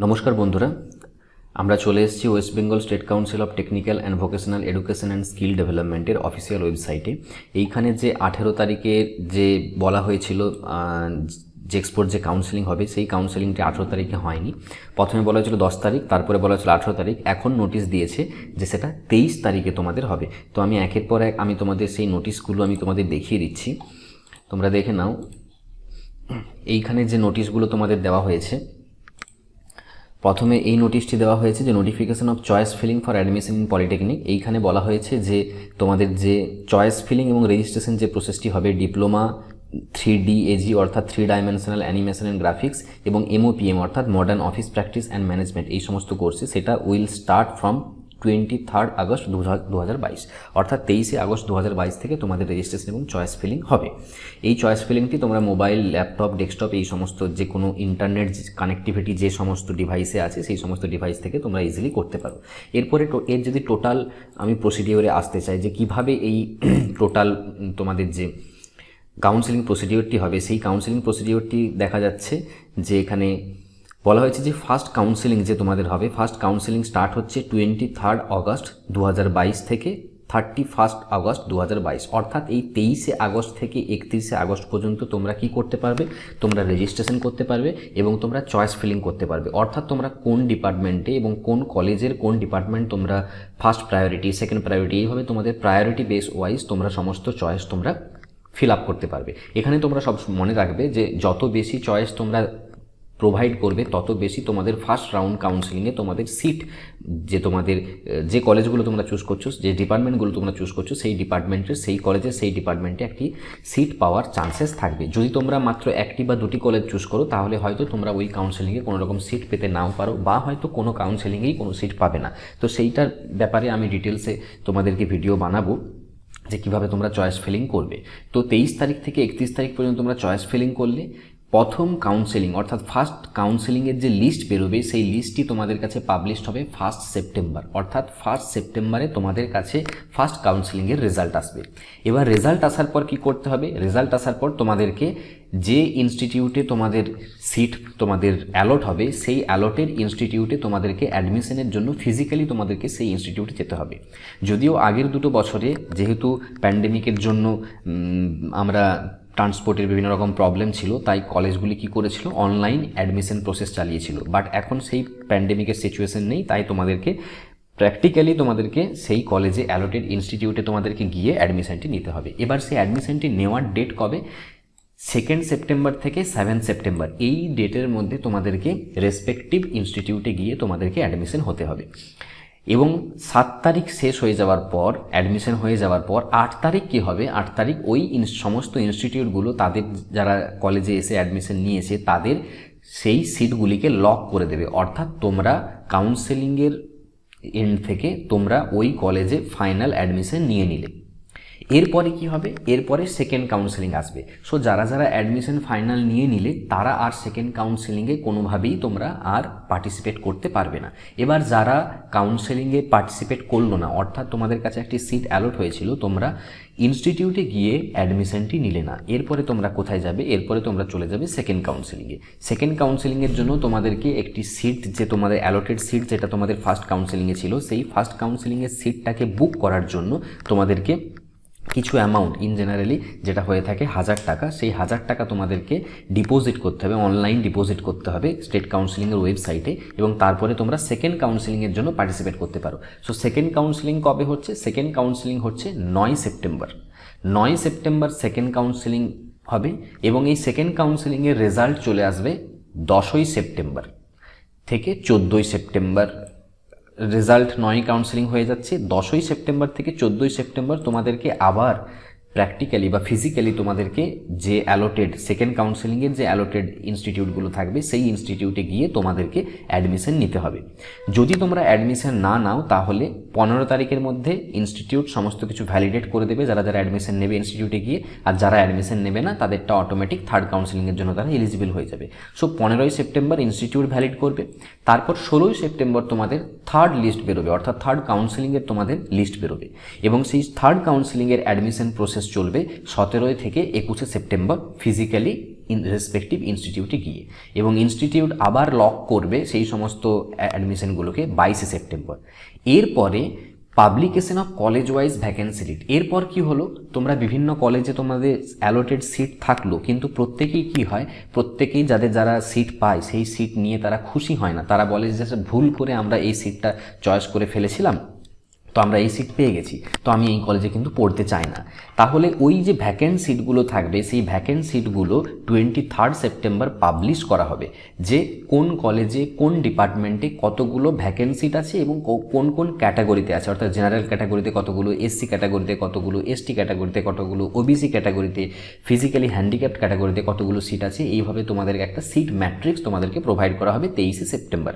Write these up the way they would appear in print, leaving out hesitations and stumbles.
নমস্কার বন্ধুরা, আমরা চলে এসেছি West Bengal state council of technical and vocational education and skill ডেভেলপমেন্টের অফিসিয়াল ওয়েবসাইটে। এইখানে যে 18 তারিখে যে বলা হয়েছিল যে এক্সপোর্ট যে কাউন্সেলিং হবে, সেই কাউন্সেলিংটি 18 তারিখে হয়নি। প্রথমে বলা হয়েছিল 10 তারিখ, তারপরে বলা হয়েছিল 18 তারিখ। এখন নোটিশ দিয়েছে যে সেটা 23 তারিখে তোমাদের হবে। তো আমি একের পর এক আমি তোমাদের সেই নোটিশগুলো আমি তোমাদের দেখিয়ে দিচ্ছি, তোমরা দেখে নাও। এইখানে যে নোটিশগুলো তোমাদের দেওয়া হয়েছে, প্রথমে এই নোটিশটি দেওয়া হয়েছে যে notification off choice filling for admission in polytechnic. এইখানে বলা হয়েছে যে তোমাদের যে চয়েস ফিলিং এবং রেজিস্ট্রেশন যে প্রসেসটি হবে, ডিপ্লোমা 3D AG অর্থাৎ 3 ডাইমেনশনাল অ্যানিমেশন অ্যান্ড গ্রাফিক্স এবং MOPM অর্থাৎ modern office practice and management, এই সমস্ত কোর্সে সেটা উইল স্টার্ট ফ্রম 23 আগস্ট 2022, অর্থাৎ 23 আগস্ট 2022 থেকে তোমাদের রেজিস্ট্রেশন এবং চয়েস ফিলিং হবে। এই চয়েস ফিলিংটি তোমরা মোবাইল, ল্যাপটপ, ডেস্কটপ এই সমস্ত যে কোনো ইন্টারনেট কানেক্টিভিটি যে সমস্ত ডিভাইসে আছে সেই সমস্ত ডিভাইস থেকে তোমরা ইজিলি করতে পারো। এরপরে এর যদি টোটাল আমি প্রসিডিওরে আসতে চাই যে কিভাবে এই টোটাল তোমাদের যে কাউন্সেলিং প্রসিডিওরটি হবে, সেই কাউন্সেলিং প্রসিডিওরটি দেখা যাচ্ছে যে এখানে বলা হয়েছে যে ফার্স্ট কাউন্সেলিং যে তোমাদের হবে, ফার্স্ট কাউন্সেলিং স্টার্ট হচ্ছে 23 আগস্ট 2022 থেকে 31 আগস্ট 2022, অর্থাৎ এই 23 আগস্ট থেকে 31 আগস্ট পর্যন্ত তোমরা কি করতে পারবে, তোমরা রেজিস্ট্রেশন করতে পারবে এবং তোমরা চয়েস ফিলিং করতে পারবে। অর্থাৎ তোমরা কোন ডিপার্টমেন্টে এবং কোন কলেজের কোন ডিপার্টমেন্ট তোমরা ফার্স্ট প্রায়োরিটি, সেকেন্ড প্রায়োরিটি, এইভাবে তোমাদের প্রায়োরিটি বেস ওয়াইজ তোমরা সমস্ত চয়েস তোমরা ফিল আপ করতে পারবে। এখানে তোমরা সব মনে রাখবে যে যত বেশি চয়েস তোমরা প্রোভাইড করবে তত বেশি তোমাদের ফার্স্ট রাউন্ড কাউন্সেলিংয়ে তোমাদের সিট, যে তোমাদের যে কলেজগুলো তোমরা চুজ করছো, যে ডিপার্টমেন্টগুলো তোমরা চুজ করছো, সেই ডিপার্টমেন্টের সেই কলেজের সেই ডিপার্টমেন্টে একটি সিট পাওয়ার চান্সেস থাকবে। যদি তোমরা মাত্র একটি বা দুটি কলেজ চুজ করো তাহলে হয়তো তোমরা ওই কাউন্সেলিংয়ে কোনো রকম সিট পেতে নাও পারো, বা হয়তো কোনো কাউন্সেলিংয়েই কোনো সিট পাবে না। তো সেইটার ব্যাপারে আমি ডিটেলসে তোমাদেরকে ভিডিও বানাবো যে কীভাবে তোমরা চয়েস ফিলিং করবে। তো 23 তারিখ থেকে 31 তারিখ পর্যন্ত তোমরা চয়েস ফিলিং করলে প্রথম কাউন্সেলিং অর্থাৎ ফার্স্ট কাউন্সেলিংয়ের যে লিস্ট বেরোবে সেই লিস্টটি তোমাদের কাছে পাবলিশড হবে 1 সেপ্টেম্বর, অর্থাৎ 1 সেপ্টেম্বরে তোমাদের কাছে ফার্স্ট কাউন্সেলিংয়ের রেজাল্ট আসবে। এবার রেজাল্ট আসার পর কি করতে হবে, রেজাল্ট আসার পর তোমাদেরকে যে ইনস্টিটিউটে তোমাদের সিট তোমাদের অ্যালট হবে সেই অ্যালটের ইনস্টিটিউটে তোমাদেরকে অ্যাডমিশনের জন্য ফিজিক্যালি তোমাদেরকে সেই ইনস্টিটিউটে যেতে হবে। যদিও আগের 2 বছরে যেহেতু প্যান্ডেমিকের জন্য আমরা ট্রান্সপোর্টের বিভিন্ন রকম প্রবলেম ছিল, তাই কলেজগুলি কি করেছিল, অনলাইন অ্যাডমিশন প্রসেস চালিয়েছিল। বাট এখন সেই প্যান্ডেমিকের সিচুয়েশন নেই, তাই তোমাদেরকে প্র্যাকটিক্যালি তোমাদেরকে সেই কলেজে অ্যালোটেড ইনস্টিটিউটে তোমাদেরকে গিয়ে অ্যাডমিশনটি নিতে হবে। এবার সেই অ্যাডমিশনটি নেওয়ার ডেট কবে, 2 সেপ্টেম্বর থেকে 7 সেপ্টেম্বর, এই ডেটের মধ্যে তোমাদেরকে রেসপেক্টিভ ইনস্টিটিউটে গিয়ে তোমাদেরকে অ্যাডমিশন হতে হবে। এবং 7 তারিখ শেষ হয়ে যাওয়ার পর, অ্যাডমিশন হয়ে যাওয়ার পর 8 তারিখ কী হবে, 8 তারিখ ওই সমস্ত ইনস্টিটিউটগুলো তাদের যারা কলেজে এসে অ্যাডমিশন নিয়েছে তাদের সেই সিটগুলিকে লক করে দেবে। অর্থাৎ তোমরা কাউন্সেলিংয়ের এন্ড থেকে তোমরা ওই কলেজে ফাইনাল অ্যাডমিশন নিয়ে নিলে। এরপরে কি হবে, এরপরে সেকেন্ড কাউন্সেলিং আসবে। সো যারা যারা অ্যাডমিশন ফাইনাল নিয়ে নিলে তারা আর সেকেন্ড কাউন্সেলিংয়ে কোনোভাবেই তোমরা আর পার্টিসিপেট করতে পারবে না। এবার যারা কাউন্সেলিংয়ে পার্টিসিপেট করলো না, অর্থাৎ তোমাদের কাছে একটি সিট অ্যালট হয়েছিল, তোমরা ইনস্টিটিউটে গিয়ে অ্যাডমিশনটি নিলে না, এরপরে তোমরা কোথায় যাবে, এরপরে তোমরা চলে যাবে সেকেন্ড কাউন্সেলিংয়ে। সেকেন্ড কাউন্সেলিংয়ের জন্য তোমাদেরকে একটি সিট, যে তোমাদের অ্যালটেড সিট যেটা তোমাদের ফার্স্ট কাউন্সেলিংয়ে ছিল, সেই ফার্স্ট কাউন্সেলিংয়ের সিটটাকে বুক করার জন্য তোমাদেরকে কিছু অ্যামাউন্ট, ইন জেনারেলি যেটা হয়ে থাকে 1000 টাকা, সেই 1000 টাকা তোমাদেরকে ডিপোজিট করতে হবে, অনলাইন ডিপোজিট করতে হবে স্টেট কাউন্সেলিংয়ের ওয়েবসাইটে, এবং তারপরে তোমরা সেকেন্ড কাউন্সেলিংয়ের জন্য পার্টিসিপেট করতে পারো। সো সেকেন্ড কাউন্সেলিং কবে হচ্ছে, সেকেন্ড কাউন্সেলিং হচ্ছে 9 সেপ্টেম্বর। 9 সেপ্টেম্বর সেকেন্ড কাউন্সেলিং হবে এবং এই সেকেন্ড কাউন্সেলিংয়ের রেজাল্ট চলে আসবে 10ই সেপ্টেম্বর থেকে 14ই সেপ্টেম্বর। রেজাল্ট 9 কাউন্সেলিং হয়ে যাচ্ছে, 10ই সেপ্টেম্বর থেকে 14ই সেপ্টেম্বর তোমাদেরকে আবার প্র্যাকটিক্যালি বা ফিজিক্যালি তোমাদেরকে যে অ্যালোটেড সেকেন্ড কাউন্সেলিংয়ের যে অ্যালোটেড ইনস্টিটিউটগুলো থাকবে সেই ইনস্টিটিউটে গিয়ে তোমাদেরকে অ্যাডমিশন নিতে হবে। যদি তোমরা অ্যাডমিশন না নাও তাহলে 15 তারিখের মধ্যে ইনস্টিটিউট সমস্ত কিছু ভ্যালিডেট করে দেবে যারা যারা অ্যাডমিশন নেবে ইনস্টিটিউটে গিয়ে, আর যারা অ্যাডমিশন নেবে না তাদেরটা অটোমেটিক থার্ড কাউন্সেলিংয়ের জন্য তারা এলিজিবল হয়ে যাবে। সো 15ই সেপ্টেম্বর ইনস্টিটিউট ভ্যালিড করবে, তারপর 16ই সেপ্টেম্বর তোমাদের থার্ড লিস্ট বেরোবে, অর্থাৎ থার্ড কাউন্সেলিংয়ের তোমাদের লিস্ট বেরোবে এবং সেই থার্ড কাউন্সেলিংয়ের অ্যাডমিশন প্রসেস চলবে 17 থেকে 21 সেপ্টেম্বর ফিজিক্যালি রেসপেক্টিভ ইনস্টিটিউটে গিয়ে, এবং ইনস্টিটিউট আবার লক করবে সেই সমস্ত অ্যাডমিশনগুলোকে 22 সেপ্টেম্বর। এরপরে publication of college wise vacancy list. এরপর কি হলো, তোমরা বিভিন্ন কলেজে তোমাদের অ্যালোটেড সিট থাকলো, কিন্তু প্রত্যেকেই কি হয়, প্রত্যেকেই যারা সিট পায় সেই সিট নিয়ে তারা খুশি হয় না। তারা বলে যে ভুল করে আমরা এই সিটটা চয়েস করে ফেলেছিলাম, তো আমরা এই সিট পেয়ে গেছি, তো আমি এই কলেজে কিন্তু পড়তে চাই না। তাহলে ওই যে ভ্যাকেন্ট সিটগুলো থাকবে, সেই ভ্যাকেন্ট সিটগুলো 23 সেপ্টেম্বর পাবলিশ করা হবে, যে কোন কলেজে কোন ডিপার্টমেন্টে কতগুলো ভ্যাকেন্ট সিট আছে এবং কোন কোন ক্যাটাগরিতে আছে, অর্থাৎ জেনারেল ক্যাটাগরিতে কতগুলো, এসসি ক্যাটাগরিতে কতগুলো, এসটি ক্যাটাগরিতে কতগুলো, ওবিসি ক্যাটাগরিতে, ফিজিক্যালি হ্যান্ডিক্যাপ্ট ক্যাটাগরিতে কতগুলো সিট আছে। এইভাবে তোমাদেরকে একটা সিট ম্যাট্রিক্স তোমাদেরকে প্রোভাইড করা হবে 23 সেপ্টেম্বর।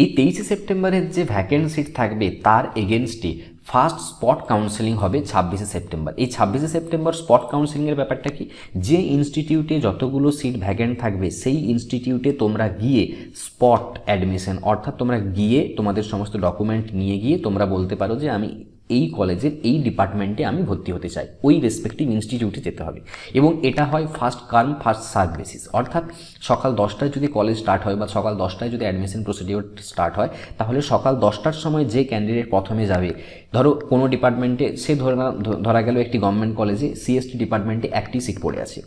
এই 23 সেপ্টেম্বরের যে ভ্যাকেন্ট সিট থাকবে তার এগেনস্টে ফার্স্ট স্পট কাউন্সেলিং হবে 26 সেপ্টেম্বর। এই 26 সেপ্টেম্বর স্পট কাউন্সেলিংয়ের ব্যাপারটা কি, যে ইনস্টিটিউটে যতগুলো সিট ভ্যাকেন্ট থাকবে সেই ইনস্টিটিউটে তোমরা গিয়ে স্পট অ্যাডমিশন, অর্থাৎ তোমরা গিয়ে তোমাদের সমস্ত ডকুমেন্ট নিয়ে গিয়ে তোমরা বলতে পারো যে আমি এই কলেজের এই ডিপার্টমেন্টে আমি ভর্তি হতে চাই, ওই রেসপেক্টিভ ইনস্টিটিউটে যেতে হবে। এবং এটা হয় first come first serve basis, অর্থাৎ সকাল 10টায় যদি কলেজ স্টার্ট হয় বা সকাল 10টায় যদি অ্যাডমিশন প্রসিডিওর স্টার্ট হয়, তাহলে সকাল 10টার সময় যে ক্যান্ডিডেট প্রথমে যাবে, ধরো কোনো ডিপার্টমেন্টে সে ধরা গেল একটি গভর্নমেন্ট কলেজে সিএসটি ডিপার্টমেন্টে একটি সিট পড়ে আছে,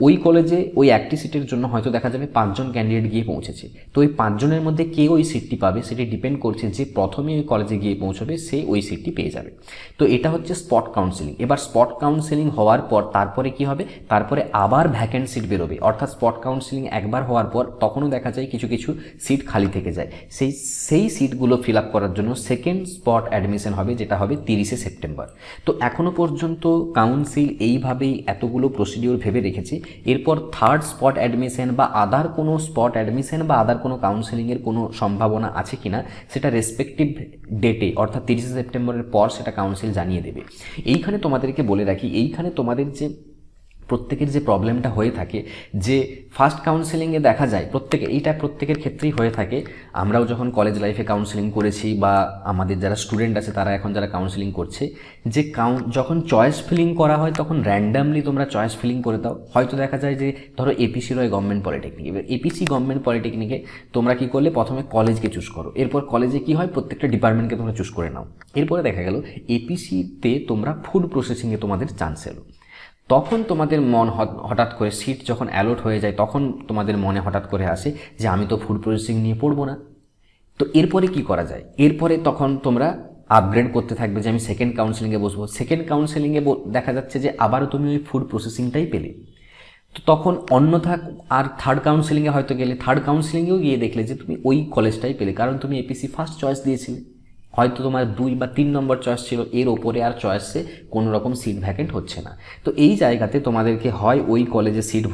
ওই কলেজে ওই একটি সিটের জন্য হয়তো দেখা যাবে 5 জন ক্যান্ডিডেট গিয়ে পৌঁছেছে, তো ওই 5 জনের মধ্যে কে ওই সিটটি পাবে সেটি ডিপেন্ড করছে যে প্রথমে ওই কলেজে গিয়ে পৌঁছবে সে ওই সিটটি পেয়ে যাবে। তো এটা হচ্ছে স্পট কাউন্সেলিং। এবার স্পট কাউন্সেলিং হওয়ার পর তারপরে কি হবে, তারপরে আবার ভ্যাকেন্ট সিট বেরোবে, অর্থাৎ স্পট কাউন্সেলিং একবার হওয়ার পর তখনও দেখা যায় কিছু কিছু সিট খালি থেকে যায়, সেই সিটগুলো ফিল আপ করার জন্য সেকেন্ড স্পট অ্যাডমিশন হবে, যেটা হবে 30 সেপ্টেম্বর। তো এখনও পর্যন্ত কাউন্সিল এইভাবেই এতগুলো প্রসিডিওর ভেবে রেখেছে। এরপর থার্ড স্পট অ্যাডমিশন বা আদার কোনো স্পট অ্যাডমিশন বা আদার কোনো কাউন্সেলিংয়ের কোনো সম্ভাবনা আছে কিনা সেটা রেসপেক্টিভ ডেটে, অর্থাৎ 30 সেপ্টেম্বরের পর সেটা কাউন্সিল জানিয়ে দেবে। এইখানে তোমাদেরকে বলে রাখি, এইখানে তোমাদের যে প্রত্যেকের যে প্রবলেমটা হয়ে থাকে, যে ফার্স্ট কাউন্সেলিংয়ে দেখা যায় প্রত্যেকের ক্ষেত্রেই হয়ে থাকে। আমরাও যখন কলেজ লাইফে কাউন্সেলিং করেছি বা আমাদের যারা স্টুডেন্ট আছে তারা এখন যারা কাউন্সেলিং করছে, যে যখন চয়েস ফিলিং করা হয় তখন র্যান্ডামলি তোমরা চয়েস ফিলিং করে দাও। হয়তো দেখা যায় যে ধরো এপিসি রয় গভর্নমেন্ট পলিটেকনিক, এবার এপিসি গভর্নমেন্ট পলিটেকনিকে তোমরা কি করলে, প্রথমে কলেজকে চুজ করো, এরপর কলেজে কি হয় প্রত্যেকটা ডিপার্টমেন্টকে তোমরা চুজ করে নাও। এরপরে দেখা গেল এপিসিতে তোমরা ফুড প্রসেসিংয়ে তোমাদের চান্স এলো, তখন তোমাদের মন হঠাৎ করে সিট যখন অ্যালট হয়ে যায় তখন তোমাদের মনে হঠাৎ করে আসে যে আমি তো ফুড প্রসেসিং নিয়ে পড়বো না। তো এরপরে কি করা যায়, এরপরে তখন তোমরা আপগ্রেড করতে থাকবে যে আমি সেকেন্ড কাউন্সেলিংয়ে বসবো। সেকেন্ড কাউন্সেলিংয়ে দেখা যাচ্ছে যে আবারও তুমি ওই ফুড প্রসেসিংটাই পেলে, তো তখন অন্যথা আর থার্ড কাউন্সেলিংয়ে হয়তো গেলে, থার্ড কাউন্সেলিংয়েও গিয়ে দেখলে যে তুমি ওই কলেজটাই পেলে, কারণ তুমি এপিসি ফার্স্ট চয়েস দিয়েছিলে, হয়তো তোমার 2 বা 3 নম্বর চয়েস ছিল, এর ওপরে আর চয়েসে কোনো রকম সিট ভ্যাকেন্ট হচ্ছে না। তো এই জায়গাতে তোমাদেরকে হয় ওই কলেজে সিট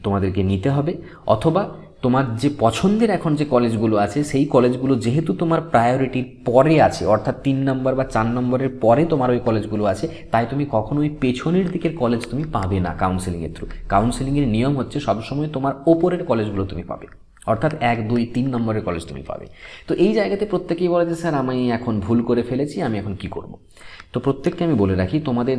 তোমাদেরকে নিতে হবে, অথবা তোমার যে পছন্দের এখন যে কলেজগুলো আছে সেই কলেজগুলো যেহেতু তোমার প্রায়োরিটির পরে আছে, অর্থাৎ 3 নম্বর বা 4 নম্বরের পরে তোমার ওই কলেজগুলো আছে, তাই তুমি কখনোই পেছনের দিকের কলেজ তুমি পাবে না কাউন্সেলিংয়ের থ্রু। কাউন্সেলিংয়ের নিয়ম হচ্ছে সবসময় তোমার ওপরের কলেজগুলো তুমি পাবে, অর্থাৎ 1, 2, 3 নম্বরের কলেজ তুমি পাবে। তো এই জায়গাতে প্রত্যেকেই বলে যে স্যার আমি এখন ভুল করে ফেলেছি, আমি এখন কি করব। তো প্রত্যেককে আমি বলে রাখি, তোমাদের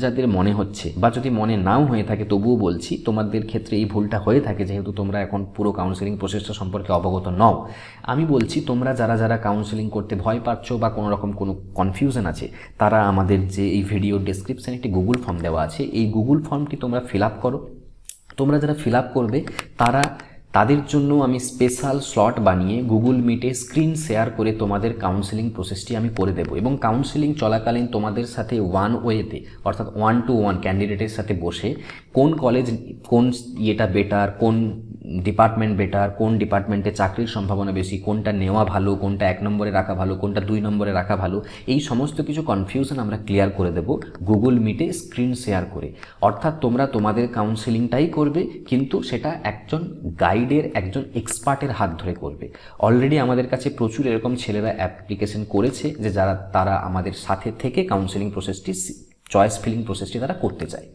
যাদের মনে হচ্ছে বা যদি মনে নাও হয়ে থাকে তবুও বলছি, তোমাদের ক্ষেত্রে এই ভুলটা হয়ে থাকে যেহেতু তোমরা এখন পুরো কাউন্সেলিং প্রসেসটা সম্পর্কে অবগত নও। আমি বলছি তোমরা যারা কাউন্সেলিং করতে ভয় পাচ্ছ বা কোনো রকম কোনো কনফিউশন আছে, তারা আমাদের যে এই ভিডিও ডেসক্রিপশানে একটি গুগল ফর্ম দেওয়া আছে, এই গুগল ফর্মটি তোমরা ফিল আপ করো। তোমরা যারা ফিল আপ করবে তাদের জন্য আমি স্পেশাল স্লট বানিয়ে গুগল মিটে স্ক্রিন শেয়ার করে তোমাদের কাউন্সেলিং প্রসেসটি আমি করে দেবো, এবং কাউন্সেলিং চলাকালীন তোমাদের সাথে 1 ওয়েতে, অর্থাৎ 1-to-1 ক্যান্ডিডেটের সাথে বসে কোন কলেজ কোন ইয়েটা বেটার, কোন ডিপার্টমেন্ট বেটার, কোন ডিপার্টমেন্টে চাকরির সম্ভাবনা বেশি, কোনটা নেওয়া ভালো, কোনটা 1 নম্বরে রাখা ভালো, কোনটা 2 নম্বরে রাখা ভালো, এই সমস্ত কিছু কনফিউশন আমরা ক্লিয়ার করে দেব গুগল মিটে স্ক্রিন শেয়ার করে। অর্থাৎ তোমরা তোমাদের কাউন্সেলিংটাই করবে, কিন্তু সেটা একজন গাইডের, একজন এক্সপার্টের হাত ধরে করবে। অলরেডি আমাদের কাছে প্রচুর এরকম ছেলেরা অ্যাপ্লিকেশন করেছে যে তারা আমাদের সাথে থেকে কাউন্সেলিং প্রসেসটি, চয়েস ফিলিং প্রসেসটি তারা করতে চায়।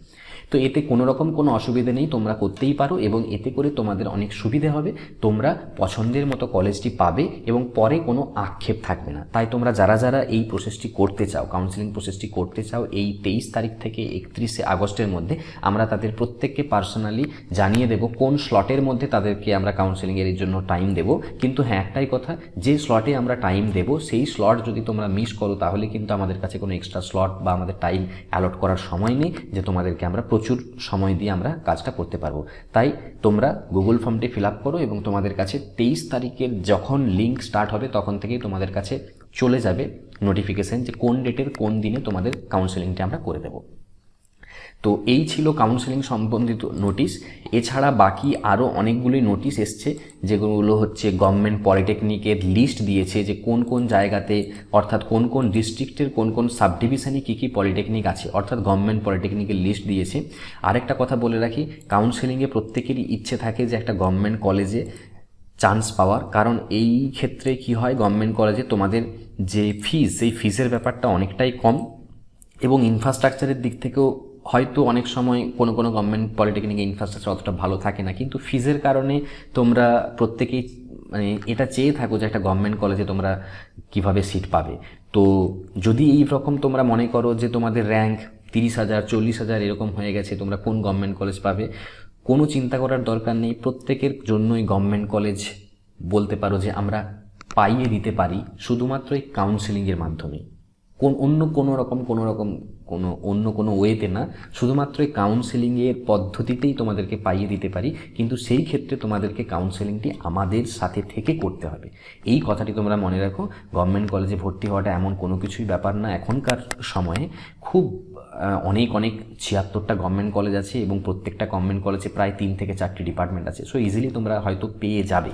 তো এতে কোনো রকম কোনো অসুবিধা নেই, তোমরা করতেই পারো এবং এতে করে তোমাদের অনেক সুবিধে হবে, তোমরা পছন্দের মতো কলেজটি পাবে এবং পরে কোনো আক্ষেপ থাকবে না। তাই তোমরা যারা যারা এই প্রসেসটি করতে চাও, কাউন্সেলিং প্রসেসটি করতে চাও, এই 23 তারিখ থেকে 31শে আগস্টের মধ্যে আমরা তাদের প্রত্যেককে পার্সোনালি জানিয়ে দেব কোন স্লটের মধ্যে তাদেরকে আমরা কাউন্সেলিংয়ের জন্য টাইম দেব। কিন্তু হ্যাঁ, একটাই কথা, যে স্লটে আমরা টাইম দেব সেই স্লট যদি তোমরা মিস করো তাহলে কিন্তু আমাদের কাছে কোনো এক্সট্রা স্লট বা আমাদের টাইম অ্যালট করার সময় নেই যে তোমাদেরকে আমরা প্রচুর সময় দিয়ে আমরা কাজটা করতে পারবো। তাই তোমরা গুগল ফর্মটি ফিল আপ করো এবং তোমাদের কাছে 23 তারিখের যখন লিঙ্ক স্টার্ট হবে তখন থেকেই তোমাদের কাছে চলে যাবে নোটিফিকেশন যে কোন ডেটের কোন দিনে তোমাদের কাউন্সেলিংটা আমরা করে দেব। তো এই ছিল কাউন্সেলিং সম্বন্ধিত নোটিশ। এছাড়া বাকি আরও অনেকগুলি নোটিশ এসছে, যেগুলো হচ্ছে গভর্নমেন্ট পলিটেকনিকের লিস্ট দিয়েছে যে কোন কোন জায়গাতে, অর্থাৎ কোন কোন ডিস্ট্রিক্টের কোন কোন সাবডিভিশনে কী কী পলিটেকনিক আছে, অর্থাৎ গভর্নমেন্ট পলিটেকনিকের লিস্ট দিয়েছে। আরেকটা কথা বলে রাখি, কাউন্সেলিংয়ে প্রত্যেকেরই ইচ্ছে থাকে যে একটা গভর্নমেন্ট কলেজে চান্স পাওয়ার, কারণ এই ক্ষেত্রে কি হয়, গভর্নমেন্ট কলেজে তোমাদের যে ফিজ, সেই ফিজের ব্যাপারটা অনেকটাই কম এবং ইনফ্রাস্ট্রাকচারের দিক থেকেও হয়তো অনেক সময় কোনো কোনো গভর্নমেন্ট পলিটেকনিকে ইনফ্রাস্ট্রাকচার অতটা ভালো থাকে না, কিন্তু ফিজের কারণে তোমরা প্রত্যেকেই মানে এটা চেয়ে থাকো যে একটা গভর্নমেন্ট কলেজে তোমরা কিভাবে সিট পাবে। তো যদি এই রকম তোমরা মনে করো যে তোমাদের র্যাঙ্ক 30,000 40,000 এরকম হয়ে গেছে, তোমরা কোন গভর্নমেন্ট কলেজ পাবে, কোনো চিন্তা করার দরকার নেই। প্রত্যেকের জন্যই গভর্নমেন্ট কলেজ বলতে পারো যে আমরা পাইয়ে দিতে পারি শুধুমাত্র এই কাউন্সেলিংয়ের মাধ্যমে, অন্য কোনো ওয়েতে না, শুধুমাত্র এই কাউন্সেলিংয়ের পদ্ধতিতেই তোমাদেরকে পাইয়ে দিতে পারি। কিন্তু সেই ক্ষেত্রে তোমাদেরকে কাউন্সেলিংটি আমাদের সাথে থেকে করতে হবে, এই কথাটি তোমরা মনে রাখো। গভর্নমেন্ট কলেজে ভর্তি হওয়াটা এমন কোনো কিছুই ব্যাপার না। এখনকার সময়ে খুব অনেক 76টা গভর্নমেন্ট কলেজ আছে এবং প্রত্যেকটা গভর্নমেন্ট কলেজে প্রায় 3 থেকে 4টি ডিপার্টমেন্ট আছে, সো ইজিলি তোমরা হয়তো পেয়ে যাবে।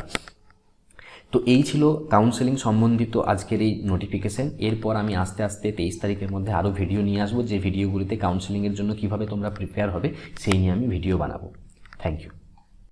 তো এই ছিল কাউন্সেলিং সম্বন্ধিত আজকের এই নোটিফিকেশন। এরপর আমি আস্তে আস্তে 23 তারিখের মধ্যে আরও ভিডিও নিয়ে আসবো, যে ভিডিওগুলিতে কাউন্সেলিংয়ের জন্য কীভাবে তোমরা প্রিপেয়ার হবে সেই নিয়ে আমি ভিডিও বানাবো। Thank you.